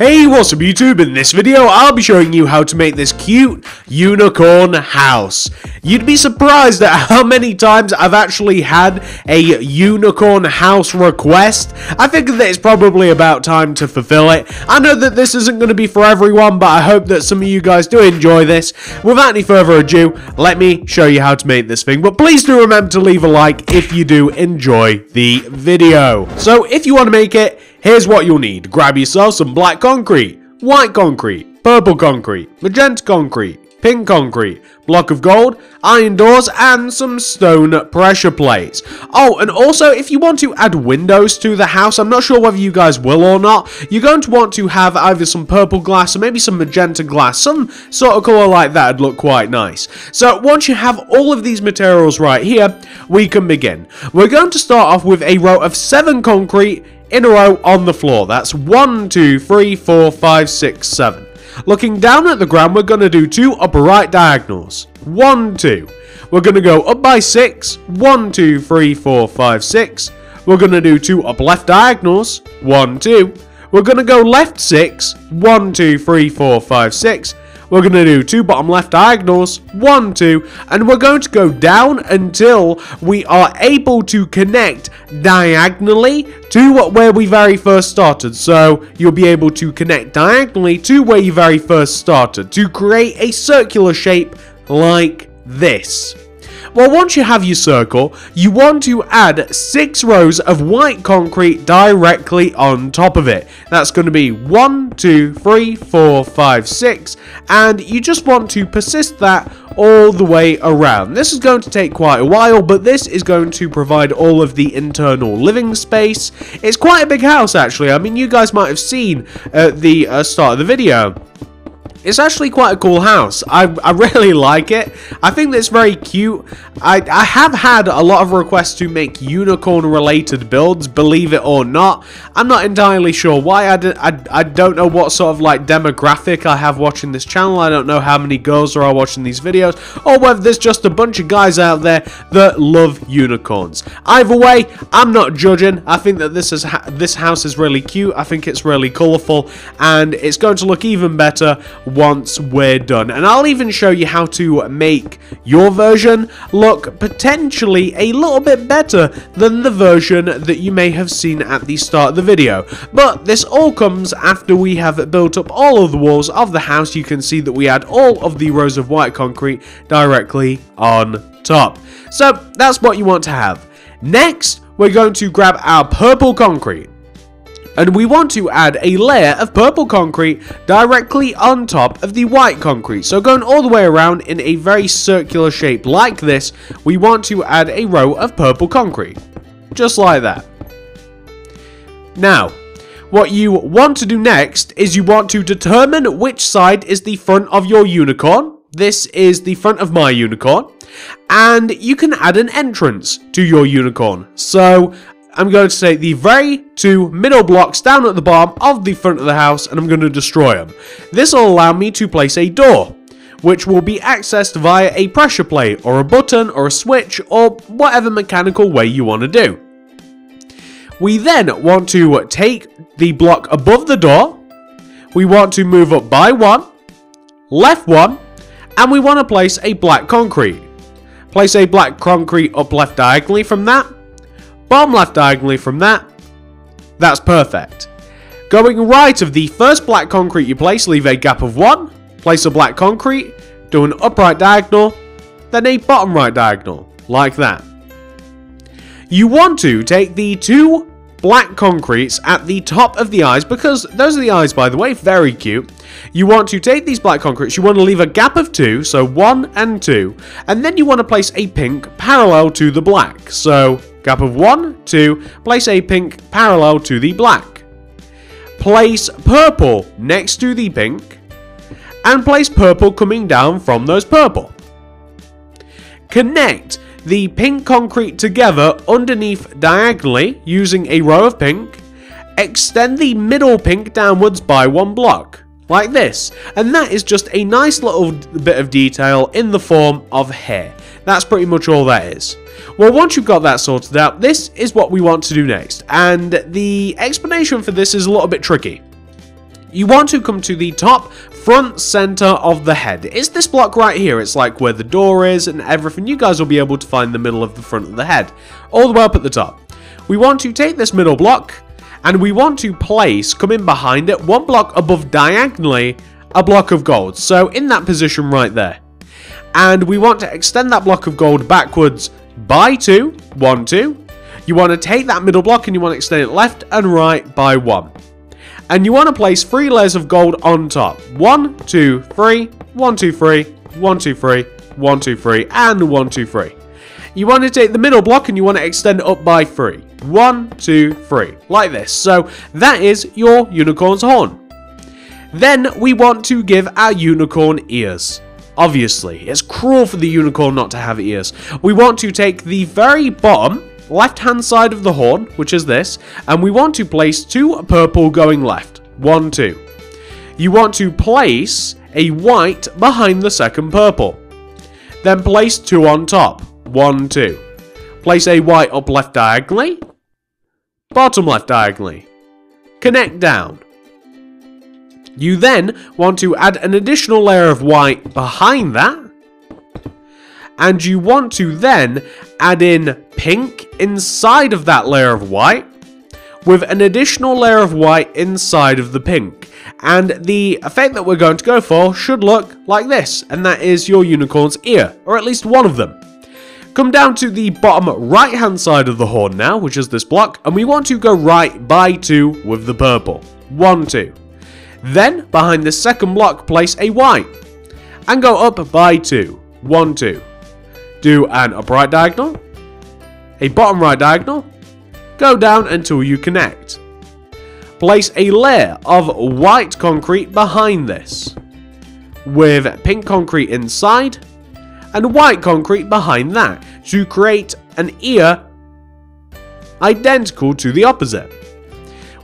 Hey, what's up YouTube? In this video, I'll be showing you how to make this cute unicorn house. You'd be surprised at how many times I've actually had a unicorn house request. I figured that it's probably about time to fulfill it. I know that this isn't going to be for everyone, but I hope that some of you guys do enjoy this. Without any further ado, let me show you how to make this thing. But please do remember to leave a like if you do enjoy the video. So if you want to make it, here's what you'll need. Grab yourself some black concrete, white concrete, purple concrete, magenta concrete, pink concrete, block of gold, iron doors, and some stone pressure plates. Oh, and also if you want to add windows to the house, I'm not sure whether you guys will or not, you're going to want to have either some purple glass or maybe some magenta glass, some sort of colour like that would look quite nice. So once you have all of these materials right here, we can begin. We're going to start off with a row of 7 concrete in a row on the floor. That's 1, 2, 3, 4, 5, 6, 7. Looking down at the ground, we're going to do 2 upper right diagonals. 1, 2. We're going to go up by 6. 1, 2, 3, 4, 5, 6. We're going to do 2 up left diagonals. 1, 2. We're going to go left 6. 1, 2, 3, 4, 5, 6. We're going to do 2 bottom left diagonals, 1, 2, and we're going to go down until we are able to connect diagonally to where we very first started. So you'll be able to connect diagonally to where you very first started to create a circular shape like this. Well, once you have your circle, you want to add 6 rows of white concrete directly on top of it. That's going to be 1, 2, 3, 4, 5, 6, and you just want to persist that all the way around. This is going to take quite a while, but this is going to provide all of the internal living space. It's quite a big house, actually. I mean, you guys might have seen at the start of the video. It's actually quite a cool house. I really like it. I think that it's very cute. I have had a lot of requests to make unicorn related builds, believe it or not. I'm not entirely sure why. I don't know what sort of like demographic I have watching this channel. I don't know how many girls there are watching these videos, or whether there's just a bunch of guys out there that love unicorns. Either way, I'm not judging. I think that this house is really cute. I think it's really colourful, and it's going to look even better once we're done. And I'll even show you how to make your version look potentially a little bit better than the version that you may have seen at the start of the video. But this all comes after we have built up all of the walls of the house. You can see that we add all of the rows of white concrete directly on top. So that's what you want to have. Next, we're going to grab our purple concrete, and we want to add a layer of purple concrete directly on top of the white concrete. So going all the way around in a very circular shape like this, we want to add a row of purple concrete. Just like that. Now, what you want to do next is you want to determine which side is the front of your unicorn. This is the front of my unicorn. And you can add an entrance to your unicorn. So I'm going to take the very 2 middle blocks down at the bottom of the front of the house, and I'm going to destroy them. This will allow me to place a door, which will be accessed via a pressure plate or a button or a switch or whatever mechanical way you want to do. We then want to take the block above the door. We want to move up by 1, left 1, and we want to place a black concrete. Place a black concrete up left diagonally from that. Bottom left diagonally from that. That's perfect. Going right of the first black concrete you place, leave a gap of 1. Place a black concrete, do an upright diagonal, then a bottom right diagonal, like that. You want to take the 2 black concretes at the top of the eyes, because those are the eyes, by the way, very cute. You want to take these black concretes, you want to leave a gap of 2, so 1 and 2, and then you want to place a pink parallel to the black. So gap of 1, 2, place a pink parallel to the black. Place purple next to the pink, and place purple coming down from those purple. Connect the pink concrete together underneath diagonally using a row of pink. Extend the middle pink downwards by 1 block, like this. And that is just a nice little bit of detail in the form of hair. That's pretty much all that is. Well, once you've got that sorted out, this is what we want to do next. And the explanation for this is a little bit tricky. You want to come to the top front center of the head. It's this block right here. It's like where the door is and everything. You guys will be able to find the middle of the front of the head, all the way up at the top. We want to take this middle block and we want to place, coming behind it, one block above diagonally, a block of gold. So in that position right there. And we want to extend that block of gold backwards by 2, 1, 2. You want to take that middle block and you want to extend it left and right by 1. And you want to place 3 layers of gold on top. 1, 2, 3, 1, 2, 3, 1, 2, 3, 1, 2, 3, and 1, 2, 3. You want to take the middle block and you want to extend up by 3. 1, 2, 3, like this. So that is your unicorn's horn. Then we want to give our unicorn ears. Obviously, it's cruel for the unicorn not to have ears. We want to take the very bottom left-hand side of the horn, which is this, and we want to place 2 purple going left. 1, 2. You want to place a white behind the second purple. Then place 2 on top. 1, 2. Place a white up left diagonally. Bottom left diagonally. Connect down. You then want to add an additional layer of white behind that. And you want to then add in pink inside of that layer of white with an additional layer of white inside of the pink. And the effect that we're going to go for should look like this, and that is your unicorn's ear, or at least one of them. Come down to the bottom right hand side of the horn now, which is this block, and we want to go right by 2 with the purple. 1, 2. Then behind the second block place a white and go up by 2. 1, 2. Do an up right diagonal, a bottom right diagonal, go down until you connect. Place a layer of white concrete behind this, with pink concrete inside, and white concrete behind that, to create an ear identical to the opposite.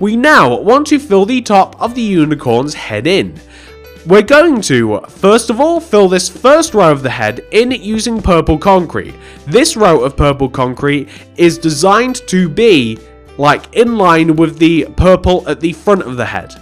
We now want to fill the top of the unicorn's head in. We're going to, first of all, fill this first row of the head in using purple concrete. This row of purple concrete is designed to be like in line with the purple at the front of the head.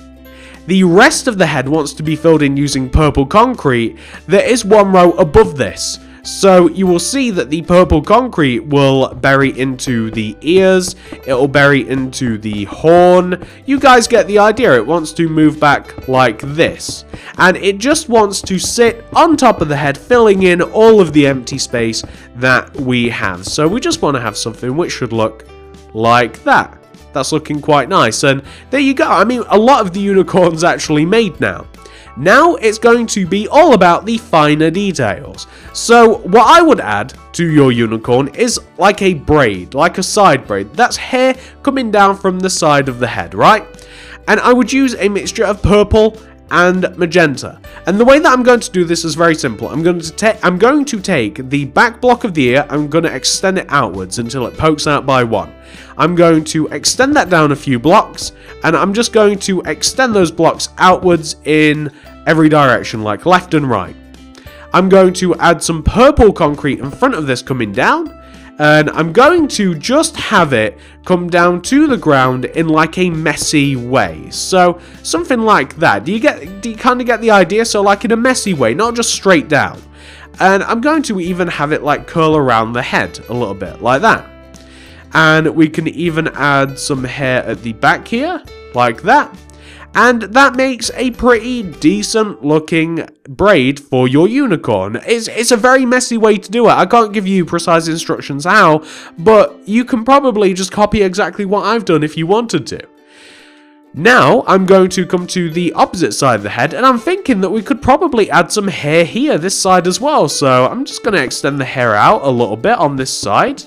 The rest of the head wants to be filled in using purple concrete. There is one row above this. So you will see that the purple concrete will bury into the ears, it will bury into the horn. You guys get the idea. It wants to move back like this. And it just wants to sit on top of the head, filling in all of the empty space that we have. So we just want to have something which should look like that. That's looking quite nice. And there you go. I mean, a lot of the unicorn's actually made now. Now it's going to be all about the finer details. So what I would add to your unicorn is like a braid, like a side braid. That's hair coming down from the side of the head, right? And I would use a mixture of purple and magenta. And the way that I'm going to do this is very simple. I'm going to take the back block of the ear, I'm going to extend it outwards until it pokes out by 1. I'm going to extend that down a few blocks, and I'm just going to extend those blocks outwards in every direction, like left and right. I'm going to add some purple concrete in front of this coming down, and I'm going to just have it come down to the ground in like a messy way. So something like that. Do you kind of get the idea? So like in a messy way, not just straight down. And I'm going to even have it like curl around the head a little bit like that. And we can even add some hair at the back here like that. And that makes a pretty decent looking braid for your unicorn. It's a very messy way to do it. I can't give you precise instructions how, but you can probably just copy exactly what I've done if you wanted to. Now I'm going to come to the opposite side of the head, and I'm thinking that we could probably add some hair here, this side as well. So I'm just going to extend the hair out a little bit on this side.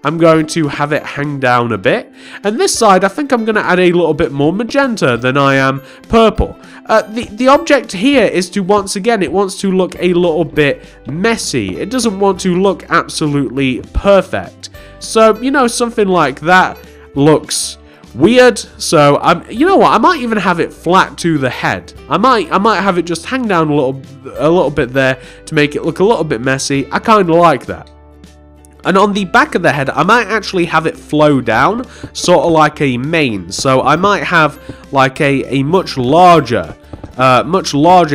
I'm going to have it hang down a bit. And this side, I think I'm going to add a little bit more magenta than I am purple. The object here is to, once again, it wants to look a little bit messy. It doesn't want to look absolutely perfect. So, you know, something like that looks weird. So, you know what? I might even have it flat to the head. I might have it just hang down a little bit there to make it look a little bit messy. I kind of like that. And on the back of the head, I might actually have it flow down, sort of like a mane. So I might have like a much larger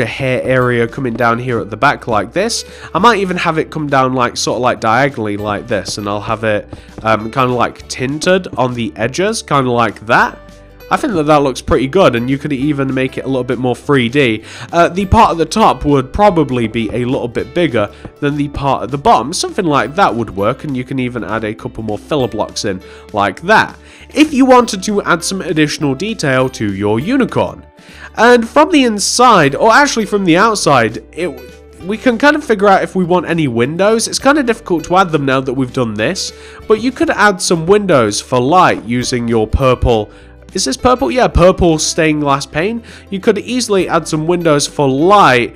hair area coming down here at the back like this. I might even have it come down like sort of like diagonally like this, and I'll have it kind of like tinted on the edges, kind of like that. I think that looks pretty good, and you could even make it a little bit more 3D. The part at the top would probably be a little bit bigger than the part at the bottom. Something like that would work, and you can even add a couple more filler blocks in like that, if you wanted to add some additional detail to your unicorn. And from the inside, or actually from the outside, we can kind of figure out if we want any windows. It's kind of difficult to add them now that we've done this, but you could add some windows for light using your purple. Is this purple? Yeah, purple stained glass pane. You could easily add some windows for light.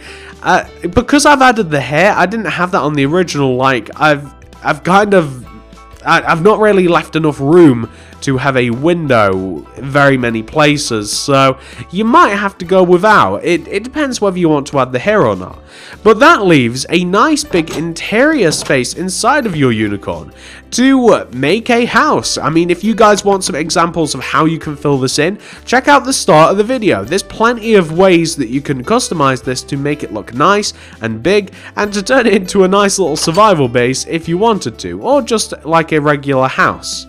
Because I've added the hair, I didn't have that on the original. Like, I've not really left enough room to have a window in very many places, so you might have to go without. It depends whether you want to add the hair or not. But that leaves a nice big interior space inside of your unicorn to make a house. I mean, if you guys want some examples of how you can fill this in, check out the start of the video. There's plenty of ways that you can customize this to make it look nice and big, and to turn it into a nice little survival base if you wanted to, or just like a regular house.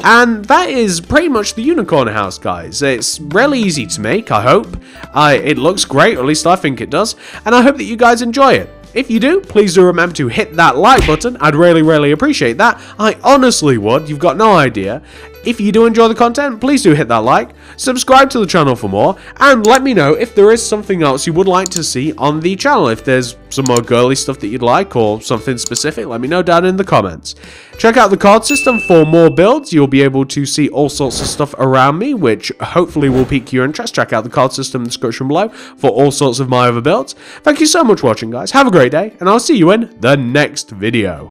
And that is pretty much the unicorn house, guys. It's really easy to make, I hope. It looks great, or at least I think it does. And I hope that you guys enjoy it. If you do, please do remember to hit that like button. I'd really appreciate that. I honestly would. You've got no idea. If you do enjoy the content, please do hit that like, subscribe to the channel for more, and let me know if there is something else you would like to see on the channel. If there's some more girly stuff that you'd like, or something specific, let me know down in the comments. Check out the card system for more builds. You'll be able to see all sorts of stuff around me, which hopefully will pique your interest. Check out the card system in the description below for all sorts of my other builds. Thank you so much for watching, guys. Have a great day, and I'll see you in the next video.